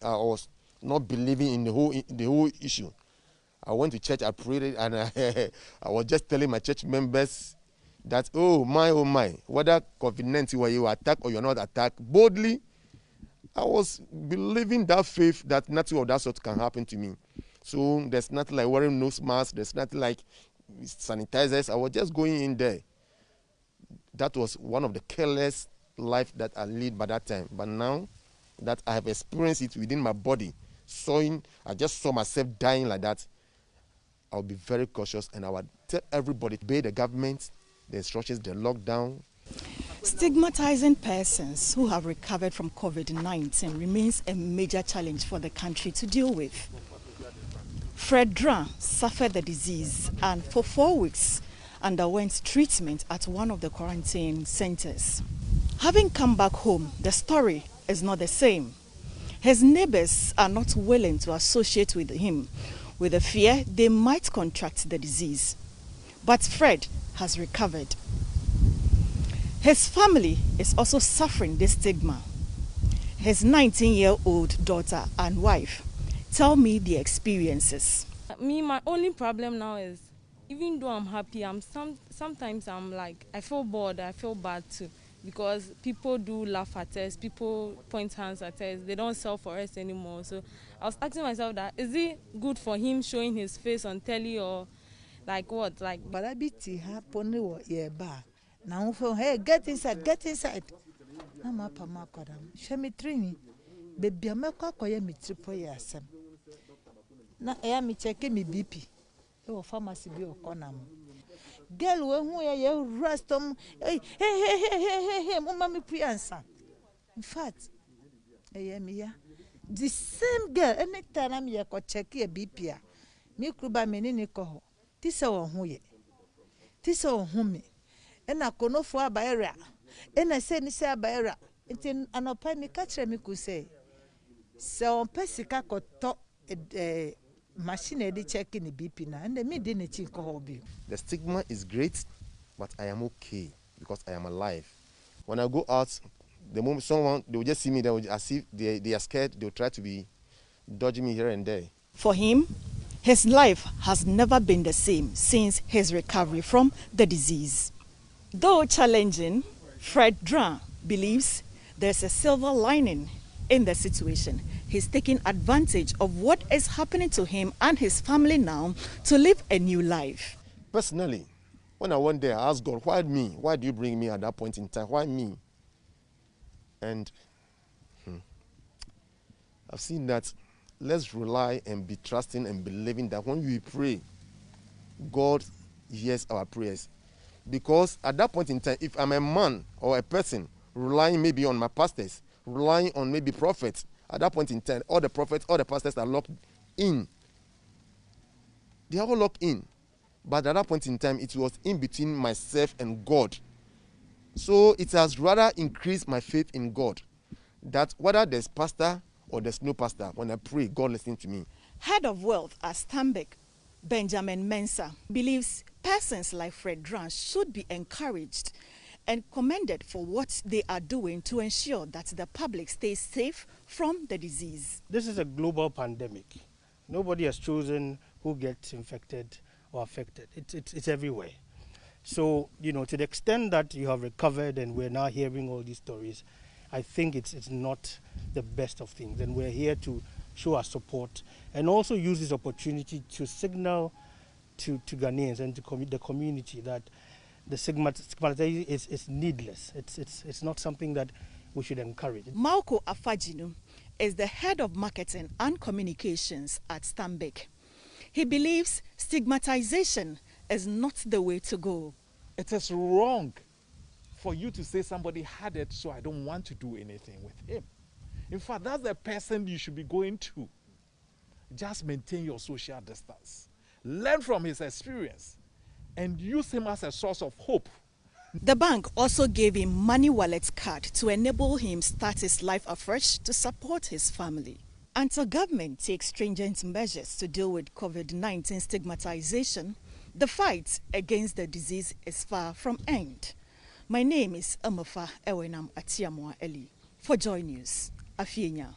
I was not believing in the whole issue. I went to church, I prayed, and I was just telling my church members that, oh my, whether COVID-19 where you attack or you're not attacked, boldly, I was believing that faith that nothing of that sort can happen to me. So there's nothing like wearing nose masks, there's nothing like sanitizers. I was just going in there. That was one of the careless life that I lead by that time. But now that I have experienced it within my body, I just saw myself dying like that, I'll be very cautious, and I would tell everybody to obey the government, the instructions, the lockdown. Stigmatizing persons who have recovered from COVID-19 remains a major challenge for the country to deal with. Fred Dran suffered the disease and for 4 weeks underwent treatment at one of the quarantine centers. Having come back home, the story is not the same. His neighbors are not willing to associate with him, with the fear they might contract the disease. But Fred has recovered. His family is also suffering this stigma. His 19-year-old daughter and wife tell me the experiences. My only problem now is, even though I'm happy, sometimes I feel bored, I feel bad too. Because people do laugh at us, people point hands at us, they don't sell for us anymore. So I was asking myself that, is it good for him showing his face on telly or like what? But I be happen now hey, get inside. Na ma pa ma kodam. She me trini. Baby amekwa koye me tripo yasem. Na eya me check me BP. E wo pharmacy bi okona mo. Girl we hu ye restom hey mama me puyansa. In fact, the same girl anytime I'm here ko check your BP a me kruba me ni ko ho. Ti se wo hu ye. Ti se wo hu me. Ena kono fo abaera. Ena se ni se abaera. Nti anopa me ka kire me ku se on pesika ko to machine edi checking the BP na and me dey na chin ko hobi. The stigma is great, but I am okay because I am alive. When I go out, the moment someone, they will just see me, they will, as if they are scared, they will try to be dodging me here and there. For him, his life has never been the same since his recovery from the disease. Though challenging, Fred Dran believes there's a silver lining in the situation. He's taking advantage of what is happening to him and his family now to live a new life. Personally, when I went there, I asked God, why me? Why do you bring me at that point in time? Why me? And I've seen that let's rely and be trusting and believing that when we pray, God hears our prayers. Because at that point in time, if I'm a man or a person relying maybe on my pastors, relying on maybe prophets, at that point in time, all the prophets, all the pastors are locked in. They are all locked in. But at that point in time, it was in between myself and God. So it has rather increased my faith in God. That whether there's pastor or there's no pastor, when I pray, God listens to me. Head of Wealth at Stanbic, Benjamin Mensah, believes persons like Fred Dran should be encouraged and commended for what they are doing to ensure that the public stays safe from the disease. This is a global pandemic. Nobody has chosen who gets infected or affected. It's everywhere. So, to the extent that you have recovered and we're now hearing all these stories, I think it's not the best of things. And we're here to show our support and also use this opportunity to signal to Ghanaians and to the community that the stigmatization is needless. It's not something that we should encourage. Malco Afajinu is the head of marketing and communications at Stanbic. He believes stigmatization is not the way to go. It is wrong for you to say somebody had it, so I don't want to do anything with him. In fact, that's the person you should be going to. Just maintain your social distance. Learn from his experience and use him as a source of hope. The bank also gave him Money Wallet card to enable him start his life afresh to support his family. Until government takes stringent measures to deal with COVID-19 stigmatization, the fight against the disease is far from end. My name is Amafa Ewenam Atiamwa Eli. For Joy News, Afienya.